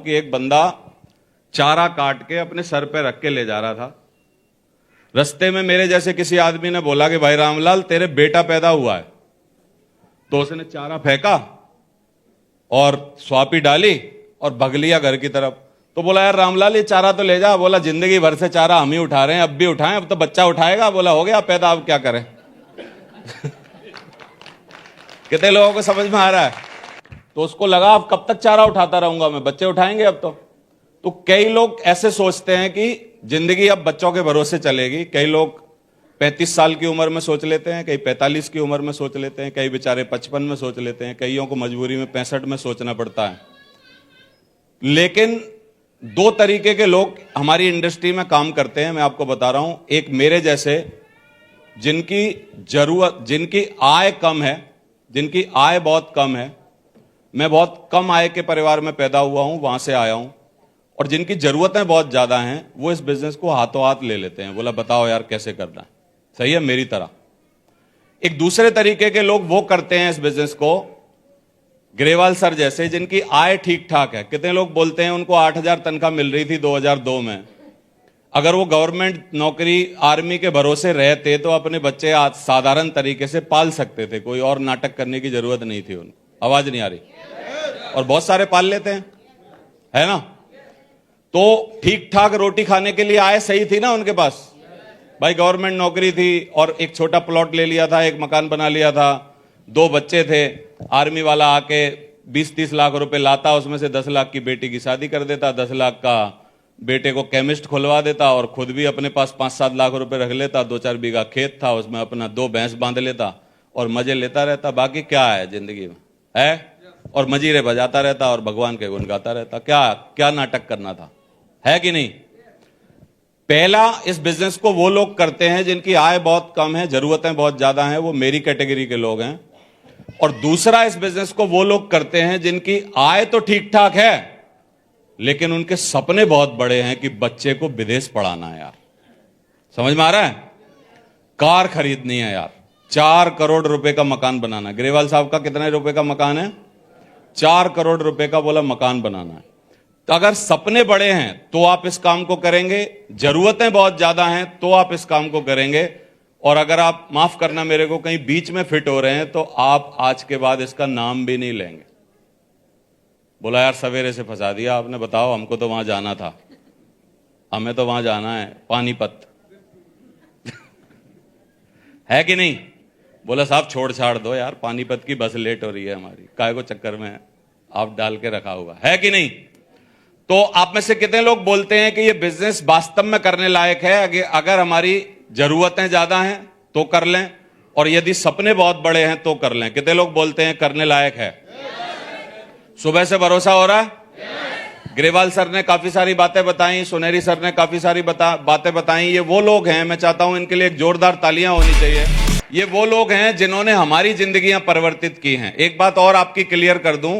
कि एक बंदा चारा काट के अपने सर पे रख के ले जा रहा था। रास्ते में मेरे जैसे किसी आदमी ने बोला कि भाई रामलाल तेरे बेटा पैदा हुआ है। तो उसने चारा फेंका और स्वापी डाली और भग लिया घर की तरफ। तो बोला यार रामलाल ये चारा तो ले जा। बोला जिंदगी भर से चारा हम ही उठा रहे हैं, अब भी उठाएं, अब तो बच्चा उठाएगा। बोला हो गया पैदा, अब क्या करें। कितने लोगों को समझ में आ रहा है? तो उसको लगा अब कब तक चारा उठाता रहूंगा मैं, बच्चे उठाएंगे अब तो कई लोग ऐसे सोचते हैं कि जिंदगी अब बच्चों के भरोसे चलेगी। कई लोग 35 साल की उम्र में सोच लेते हैं, कई 45 की उम्र में सोच लेते हैं, कई बेचारे 55 में सोच लेते हैं, कईयों को मजबूरी में 65 में सोचना पड़ता है। लेकिन दो तरीके के लोग हमारी इंडस्ट्री में काम करते हैं, मैं आपको बता रहा हूं। एक मेरे जैसे जिनकी जरूरत, जिनकी आय कम है, जिनकी आय बहुत कम है, मैं बहुत कम आय के परिवार में पैदा हुआ हूं, वहां से आया हूं, और जिनकी जरूरतें बहुत ज्यादा हैं, वो इस बिजनेस को हाथों हाथ ले लेते हैं। बोला बताओ यार कैसे करना है, सही है मेरी तरह। एक दूसरे तरीके के लोग वो करते हैं इस बिजनेस को, ग्रेवाल सर जैसे, जिनकी आय ठीक ठाक है। कितने लोग बोलते हैं उनको 8,000 तनख्वाह मिल रही थी 2002 में। अगर वो गवर्नमेंट नौकरी आर्मी के भरोसे रहते तो अपने बच्चे साधारण तरीके से पाल सकते थे, कोई और नाटक करने की जरूरत नहीं थी उनको। आवाज नहीं आ रही? और बहुत सारे पाल लेते हैं, है ना? तो ठीक ठाक रोटी खाने के लिए आय सही थी ना उनके पास। भाई गवर्नमेंट नौकरी थी और एक छोटा प्लॉट ले लिया था, एक मकान बना लिया था, 2 बच्चे थे। आर्मी वाला आके 20-30 लाख रुपए लाता, उसमें से 10 लाख की बेटी की शादी कर देता, 10 लाख का बेटे को केमिस्ट खुलवा देता, और खुद भी अपने पास 5-7 लाख रुपए रख लेता। 2-4 बीघा खेत था, उसमें अपना 2 भैंस बांध लेता और मजे लेता रहता। बाकी क्या है जिंदगी में, है? और मजीरे बजाता रहता और भगवान के गुण गाता रहता। क्या क्या नाटक करना था, है कि नहीं? पहला, इस बिजनेस को वो लोग करते हैं जिनकी आय बहुत कम है, जरूरतें बहुत ज्यादा हैं, वो मेरी कैटेगरी के लोग हैं। और दूसरा, इस बिजनेस को वो लोग करते हैं जिनकी आय तो ठीक ठाक है, लेकिन उनके सपने बहुत बड़े हैं कि बच्चे को विदेश पढ़ाना है। यार समझ में आ रहा है? कार खरीदनी है यार, 4 करोड़ रुपए का मकान बनाना। ग्रेवाल साहब का कितने रुपए का मकान है? 4 करोड़ रुपए का बोला मकान बनाना है। तो अगर सपने बड़े हैं तो आप इस काम को करेंगे, जरूरतें बहुत ज्यादा हैं तो आप इस काम को करेंगे, और अगर आप, माफ करना मेरे को, कहीं बीच में फिट हो रहे हैं तो आप आज के बाद इसका नाम भी नहीं लेंगे। बोला यार सवेरे से फंसा दिया आपने, बताओ हमको तो वहां जाना था, हमें तो वहां जाना है पानीपत। है कि नहीं? बोला साहब छोड़ छाड़ दो यार, पानीपत की बस लेट हो रही है हमारी, काय को चक्कर में आप डाल के रखा हुआ है कि नहीं? तो आप में से कितने लोग बोलते हैं कि ये बिजनेस वास्तव में करने लायक है? अगर हमारी जरूरतें ज्यादा हैं तो कर लें, और यदि सपने बहुत बड़े हैं तो कर लें। कितने लोग बोलते हैं करने लायक है? सुबह से भरोसा हो रहा है? ग्रेवाल सर ने काफी सारी बातें बताई, सुनहरी सर ने काफी सारी बातें बताई। ये वो लोग हैं, मैं चाहता हूं इनके लिए एक जोरदार तालियां होनी चाहिए। ये वो लोग हैं जिन्होंने हमारी जिंदगियां परिवर्तित की हैं। एक बात और आपकी क्लियर कर दूं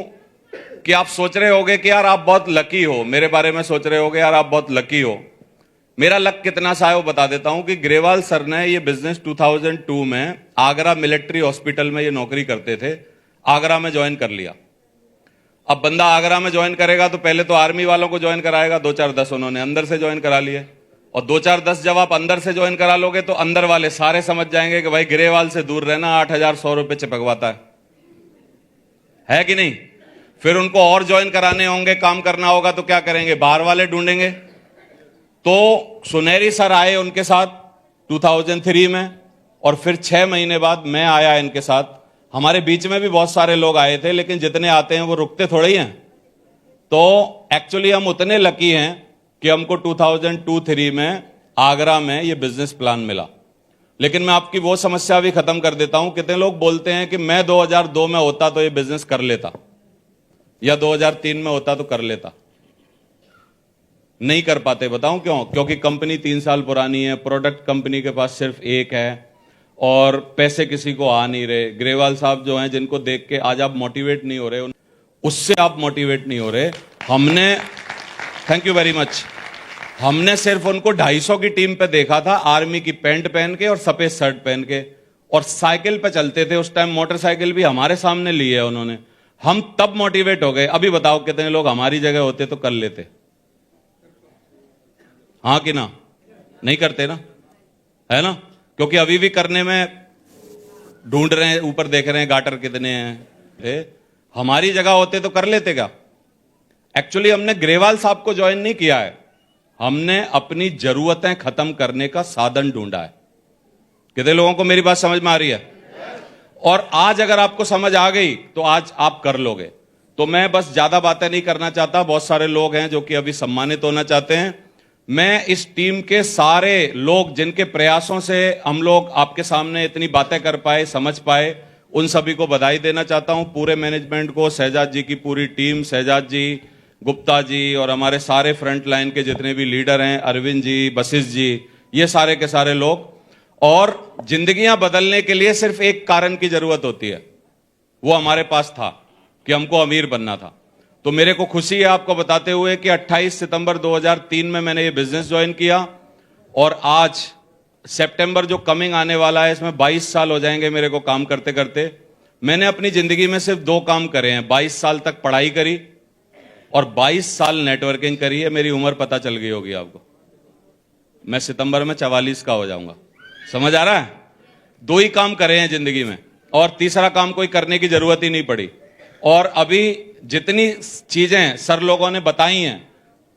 कि आप सोच रहे होगे कि यार आप बहुत लकी हो, मेरे बारे में सोच रहे होगे यार आप बहुत लकी हो। मेरा लक कितना सा है वो बता देता हूं कि ग्रेवाल सर ने ये बिजनेस 2002 में आगरा मिलिट्री हॉस्पिटल में ये नौकरी करते थे, आगरा में ज्वाइन कर लिया। अब बंदा आगरा में ज्वाइन करेगा तो पहले तो आर्मी वालों को ज्वाइन कराएगा, 2-4-10 उन्होंने अंदर से ज्वाइन करा लिए, और 2-4-10 जब आप अंदर से ज्वाइन करा लोगे तो अंदर वाले सारे समझ जाएंगे कि भाई ग्रेवाल से दूर रहना, 8,100 रुपए चिपकवाता है कि नहीं? फिर उनको और ज्वाइन कराने होंगे, काम करना होगा तो क्या करेंगे? बाहर वाले ढूंढेंगे। तो सुनहरी सर आए उनके साथ 2003 में, और फिर 6 महीने बाद मैं आया इनके साथ। हमारे बीच में भी बहुत सारे लोग आए थे, लेकिन जितने आते हैं वो रुकते थोड़े ही हैं। तो एक्चुअली हम उतने लकी हैं कि हमको 2002-03 में आगरा में ये बिजनेस प्लान मिला। लेकिन मैं आपकी वो समस्या भी खत्म कर देता हूं। कितने लोग बोलते हैं कि मैं 2002 में होता तो ये बिजनेस कर लेता, या 2003 में होता तो कर लेता। नहीं कर पाते, बताऊं क्यों? क्योंकि कंपनी 3 साल पुरानी है, प्रोडक्ट कंपनी के पास सिर्फ एक है, और पैसे किसी को आ नहीं रहे। ग्रेवाल साहब जो हैं, जिनको देख के आज आप मोटिवेट नहीं हो रहे, उससे आप मोटिवेट नहीं हो रहे। हमने, थैंक यू वेरी मच, हमने सिर्फ उनको 250 की टीम पे देखा था, आर्मी की पैंट पहन के और सफेद शर्ट पहन के, और साइकिल पे चलते थे। उस टाइम मोटरसाइकिल भी हमारे सामने ली है उन्होंने। हम तब मोटिवेट हो गए। अभी बताओ कितने लोग हमारी जगह होते तो कर लेते? हां कि ना? नहीं करते ना, है ना? क्योंकि अभी भी करने में ढूंढ रहे हैं, ऊपर देख रहे हैं गाटर कितने हैं। हमारी जगह होते तो कर लेते क्या? एक्चुअली हमने ग्रेवाल साहब को ज्वाइन नहीं किया है, हमने अपनी जरूरतें खत्म करने का साधन ढूंढा है। कितने लोगों को मेरी बात समझ में आ रही है? और आज अगर आपको समझ आ गई तो आज आप कर लोगे। तो मैं बस ज्यादा बातें नहीं करना चाहता, बहुत सारे लोग हैं जो कि अभी सम्मानित होना चाहते हैं। मैं इस टीम के सारे लोग जिनके प्रयासों से हम लोग आपके सामने इतनी बातें कर पाए, समझ पाए, उन सभी को बधाई देना चाहता हूं। पूरे मैनेजमेंट को, शहजाद जी की पूरी टीम, शहजाद जी, गुप्ता जी और हमारे सारे फ्रंट लाइन के जितने भी लीडर हैं, अरविंद जी, वशिष्ठ जी, ये सारे के सारे लोग। और जिंदगियां बदलने के लिए सिर्फ एक कारण की जरूरत होती है, वो हमारे पास था कि हमको अमीर बनना था। तो मेरे को खुशी है आपको बताते हुए कि 28 सितंबर 2003 में मैंने ये बिजनेस ज्वाइन किया और आज सितंबर जो कमिंग आने वाला है इसमें 22 साल हो जाएंगे मेरे को काम करते करते। मैंने अपनी जिंदगी में सिर्फ 2 काम करे हैं, 22 साल तक पढ़ाई करी और 22 साल नेटवर्किंग करी है। मेरी उम्र पता चल गई होगी आपको, मैं सितंबर में 44 का हो जाऊंगा। समझ आ रहा है? 2 ही काम करे हैं जिंदगी में और तीसरा काम कोई करने की जरूरत ही नहीं पड़ी। और अभी जितनी चीजें सर लोगों ने बताई हैं,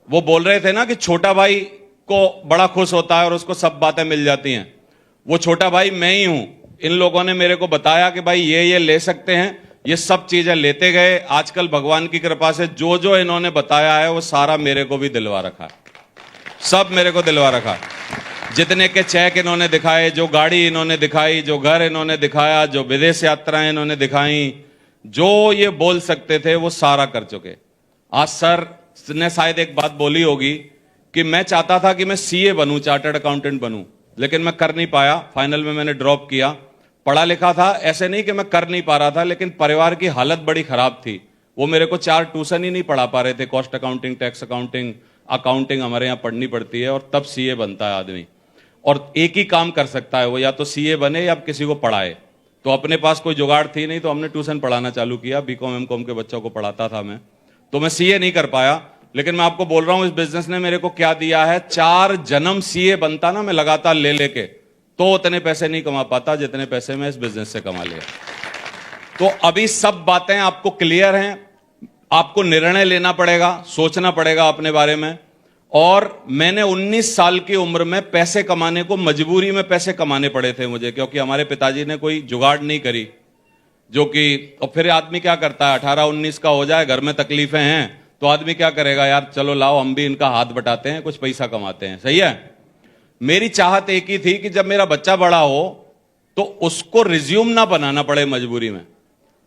वो बोल रहे थे ना कि छोटा भाई को बड़ा खुश होता है और उसको सब बातें मिल जाती हैं। वो छोटा भाई मैं ही हूं। इन लोगों ने मेरे को बताया कि भाई ये ले सकते हैं, ये सब चीजें लेते गए। आजकल भगवान की कृपा से जो जो इन्होंने बताया है वो सारा मेरे को भी दिलवा रखा है, सब मेरे को दिलवा रखा है। जितने के चेक इन्होंने दिखाए, जो गाड़ी इन्होंने दिखाई, जो घर इन्होंने दिखाया, जो विदेश यात्राएं इन्होंने दिखाई, जो ये बोल सकते थे वो सारा कर चुके। आज सर ने शायद एक बात बोली होगी कि मैं चाहता था कि मैं सीए बनूं, चार्टर्ड अकाउंटेंट बनूं, लेकिन मैं कर नहीं पाया। फाइनल में मैंने ड्रॉप किया। पढ़ा लिखा था, ऐसे नहीं कि मैं कर नहीं पा रहा था, लेकिन परिवार की हालत बड़ी खराब थी। वो मेरे को 4 ट्यूशन ही नहीं पढ़ा पा रहे थे। Cost accounting, tax accounting, accounting हमारे यहां पढ़नी पड़ती है और तब सीए बनता है आदमी। और एक ही काम कर सकता है वो, या तो सीए बने या किसी को पढ़ाए। तो अपने पास कोई जुगाड़ थी नहीं, तो हमने ट्यूशन पढ़ाना चालू किया। बीकॉम एमकॉम के बच्चों को पढ़ाता था मैं। तो मैं सीए नहीं कर पाया, लेकिन मैं आपको बोल रहा हूं इस बिजनेस ने मेरे को क्या दिया है। 4 जन्म सीए बनता ना मैं लगातार ले लेके, तो उतने पैसे नहीं कमा पाता जितने पैसे मैं इस बिजनेस से कमा लिया। तो अभी सब बातें आपको क्लियर हैं। आपको निर्णय लेना पड़ेगा, सोचना पड़ेगा अपने बारे में। और मैंने 19 साल की उम्र में पैसे कमाने को, मजबूरी में पैसे कमाने पड़े थे मुझे, क्योंकि हमारे पिताजी ने कोई जुगाड़ नहीं करी। जो कि और फिर आदमी क्या करता है, 18-19 का हो जाए, घर में तकलीफें हैं, तो आदमी क्या करेगा, यार चलो लाओ हम भी इनका हाथ बटाते हैं, कुछ पैसा कमाते हैं। सही है? मेरी चाहत एक ही थी कि जब मेरा बच्चा बड़ा हो तो उसको रिज्यूम ना बनाना पड़े मजबूरी में।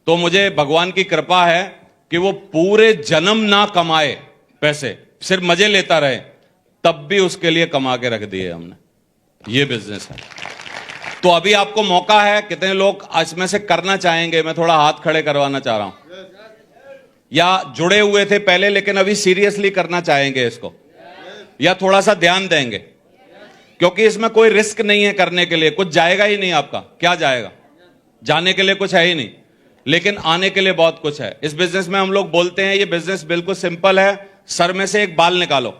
तो मुझे भगवान की कृपा है कि वो पूरे जन्म ना कमाए पैसे, सिर्फ मजे लेता रहे, तब भी उसके लिए कमा के रख दिए हमने। ये बिजनेस है। तो अभी आपको मौका है। कितने लोग इसमें से करना चाहेंगे? मैं थोड़ा हाथ खड़े करवाना चाह रहा हूं। या जुड़े हुए थे पहले लेकिन अभी सीरियसली करना चाहेंगे इसको, या थोड़ा सा ध्यान देंगे? क्योंकि इसमें कोई रिस्क नहीं है करने के लिए, कुछ जाएगा ही नहीं आपका। क्या जाएगा? जाने के लिए कुछ है ही नहीं, लेकिन आने के लिए बहुत कुछ है। इस बिजनेस में हम लोग बोलते हैं ये बिजनेस बिल्कुल सिंपल है। सर में से एक बाल निकालो,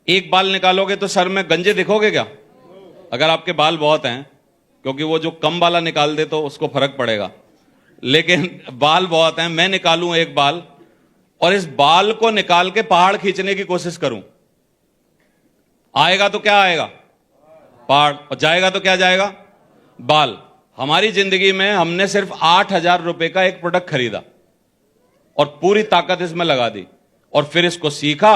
एक बाल निकालोगे तो सर में गंजे दिखोगे क्या? अगर आपके बाल बहुत हैं, क्योंकि वो जो कम वाला निकाल दे तो उसको फर्क पड़ेगा, लेकिन बाल बहुत हैं। मैं निकालूं एक बाल और इस बाल को निकाल के पहाड़ खींचने की कोशिश करूं, आएगा तो क्या आएगा? पहाड़। और जाएगा तो क्या जाएगा? बाल। हमारी जिंदगी में हमने सिर्फ 8,000 रुपए का एक प्रोडक्ट खरीदा और पूरी ताकत इसमें लगा दी और फिर इसको सीखा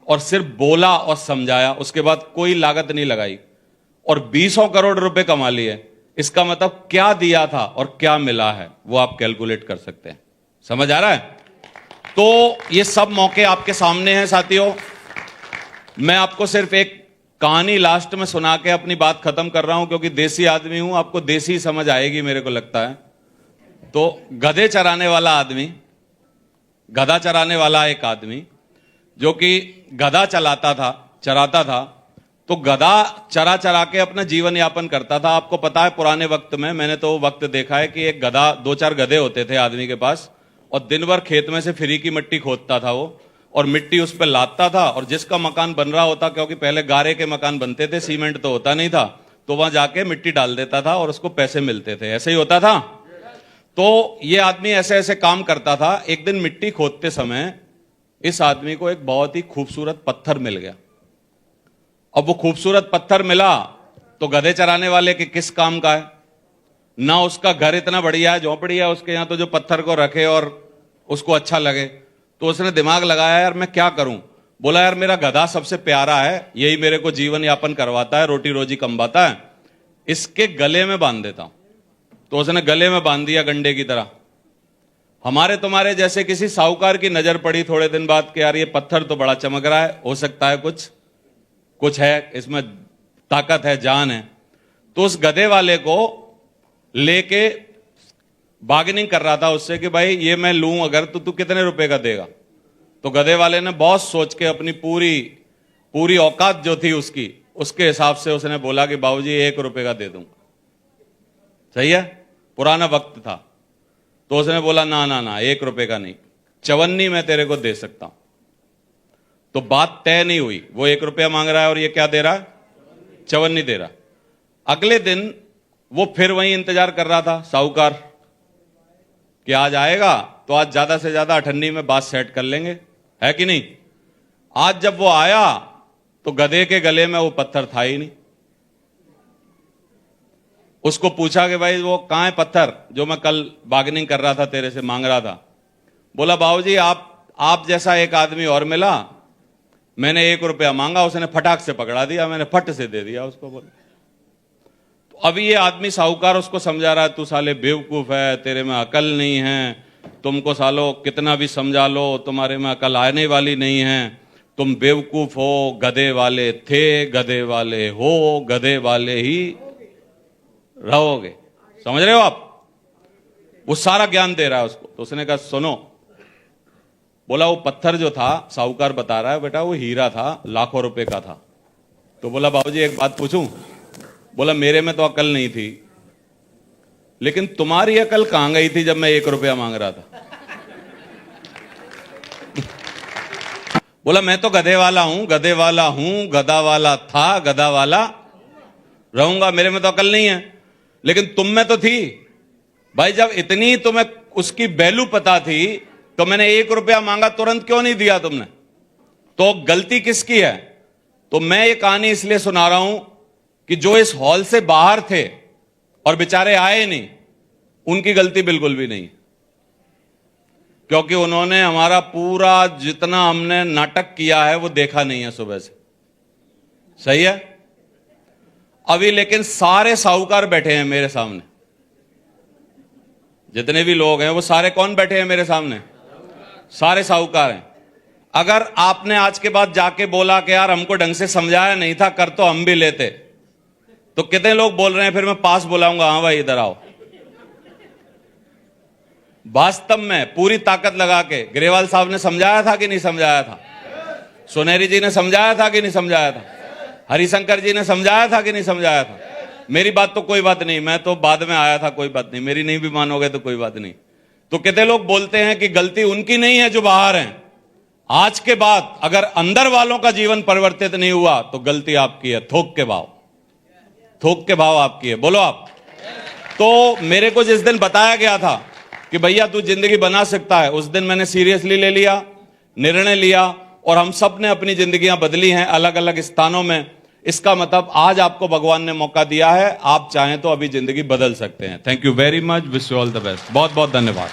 और सिर्फ बोला और समझाया, उसके बाद कोई लागत नहीं लगाई और 20 करोड़ रुपए कमा लिए। इसका मतलब क्या दिया था और क्या मिला है वो आप कैलकुलेट कर सकते हैं। समझ आ रहा है? तो ये सब मौके आपके सामने हैं साथियों। मैं आपको सिर्फ एक कहानी लास्ट में सुना के अपनी बात खत्म कर रहा हूं, क्योंकि देसी आदमी हूं, आपको देसी समझ आएगी मेरे को लगता है। तो गधे चराने वाला आदमी, गधा चराने वाला एक आदमी जो कि गधा चराता था, तो गधा चरा चरा के अपना जीवन यापन करता था। आपको पता है पुराने वक्त में, मैंने तो वक्त देखा है कि एक गधा, 2-4 गधे होते थे आदमी के पास, और दिन भर खेत में से फ्री की मिट्टी खोदता था वो, और मिट्टी उस पर लादता था, और जिसका मकान बन रहा होता, क्योंकि पहले गारे के मकान बनते थे, सीमेंट तो होता नहीं था, तो वहां जाके मिट्टी डाल देता था और उसको पैसे मिलते थे। ऐसे ही होता था। तो ये आदमी ऐसे ऐसे काम करता था। एक दिन मिट्टी खोदते समय इस आदमी को एक बहुत ही खूबसूरत पत्थर मिल गया। अब वो खूबसूरत पत्थर मिला तो गधे चराने वाले के किस काम का है ना, उसका घर इतना बढ़िया है, झोंपड़ी है उसके यहां, तो जो पत्थर को रखे और उसको अच्छा लगे। तो उसने दिमाग लगाया, यार मैं क्या करूं। बोला, यार मेरा गधा सबसे प्यारा है, यही मेरे को जीवन यापन करवाता है, रोटी रोजी कमवाता है, इसके गले में बांध देता हूं। तो उसने गले में बांध दिया गंडे की तरह। हमारे तुम्हारे जैसे किसी साहूकार की नजर पड़ी थोड़े दिन बाद कि यार ये पत्थर तो बड़ा चमक रहा है, हो सकता है कुछ है इसमें, ताकत है, जान है। तो उस गधे वाले को लेके बार्गेनिंग कर रहा था उससे कि भाई ये मैं लूं अगर, तो तू कितने रुपए का देगा। तो गधे वाले ने बहुत सोच के अपनी पूरी औकात जो थी उसकी, उसके हिसाब से उसने बोला कि बाबूजी 1 रुपए का दे दूंगा। सही है, पुराना वक्त था। तो उसने बोला, ना ना ना, 1 रुपए का नहीं, 54 मैं तेरे को दे सकता हूं। तो बात तय नहीं हुई। वो 1 रुपया मांग रहा है और ये क्या दे रहा है, 54 दे रहा। अगले दिन वो फिर वहीं इंतजार कर रहा था साहूकार कि आज आएगा तो आज ज्यादा से ज्यादा 98 में बात सेट कर लेंगे, है कि नहीं। आज जब वो आया तो गधे के गले में वो पत्थर था ही नहीं। उसको पूछा कि भाई वो कहां है पत्थर जो मैं कल बार्गेनिंग कर रहा था तेरे से मांग रहा था। बोला, बाबूजी आप जैसा एक आदमी और मिला, मैंने 1 रुपया मांगा, उसने फटाक से पकड़ा दिया, मैंने फट से दे दिया उसको। बोला, तो अभी ये आदमी साहूकार उसको समझा रहा है, तू साले बेवकूफ है, तेरे में अकल नहीं है, तुमको सालो कितना भी समझा लो तुम्हारे में अकल आने वाली नहीं है, तुम बेवकूफ हो, गधे वाले थे, गधे वाले हो, गधे वाले ही रहोगे। समझ रहे हो आप। वो सारा ज्ञान दे रहा है उसको। तो उसने कहा, सुनो। बोला, वो पत्थर जो था, साहूकार बता रहा है, बेटा वो हीरा था, लाखों रुपए का था। तो बोला, बाबूजी एक बात पूछूं। बोला, मेरे में तो अकल नहीं थी, लेकिन तुम्हारी अकल कहां गई थी जब मैं 1 रुपया मांग रहा था। बोला, मैं तो गधे वाला हूं, गधे वाला हूं, गधा वाला था, गधा वाला रहूंगा, मेरे में तो अकल नहीं है, लेकिन तुम में तो थी। भाई जब इतनी तुम्हें उसकी वैल्यू पता थी तो मैंने 1 रुपया मांगा, तुरंत क्यों नहीं दिया तुमने। तो गलती किसकी है। तो मैं ये कहानी इसलिए सुना रहा हूं कि जो इस हॉल से बाहर थे और बेचारे आए नहीं, उनकी गलती बिल्कुल भी नहीं, क्योंकि उन्होंने हमारा पूरा जितना हमने नाटक किया है वो देखा नहीं है सुबह से। सही है। अभी लेकिन सारे साहूकार बैठे हैं मेरे सामने, जितने भी लोग हैं वो सारे कौन बैठे हैं मेरे सामने, सारे साहूकार हैं। अगर आपने आज के बाद जाके बोला कि यार हमको ढंग से समझाया नहीं था, कर तो हम भी लेते, तो कितने लोग बोल रहे हैं फिर मैं पास बुलाऊंगा, हाँ भाई इधर आओ। वास्तव में पूरी ताकत लगा के ग्रेवाल साहब ने समझाया था कि नहीं समझाया था, सोनेरी जी ने समझाया था कि नहीं समझाया था, हरिशंकर जी ने समझाया था कि नहीं समझाया था। मेरी बात तो कोई बात नहीं, मैं तो बाद में आया था, कोई बात नहीं, मेरी नहीं भी मानोगे तो कोई बात नहीं। तो कितने लोग बोलते हैं कि गलती उनकी नहीं है जो बाहर हैं। आज के बाद अगर अंदर वालों का जीवन परिवर्तित नहीं हुआ तो गलती आपकी है, थोक के भाव आपकी है। बोलो आप। तो मेरे को जिस दिन बताया गया था कि भैया तू जिंदगी बना सकता है, उस दिन मैंने सीरियसली ले लिया, निर्णय लिया, और हम सब ने अपनी जिंदगियां बदली हैं अलग अलग स्थानों में। इसका मतलब आज आपको भगवान ने मौका दिया है, आप चाहें तो अभी जिंदगी बदल सकते हैं। Thank you very much, wish you all the best. बहुत बहुत धन्यवाद।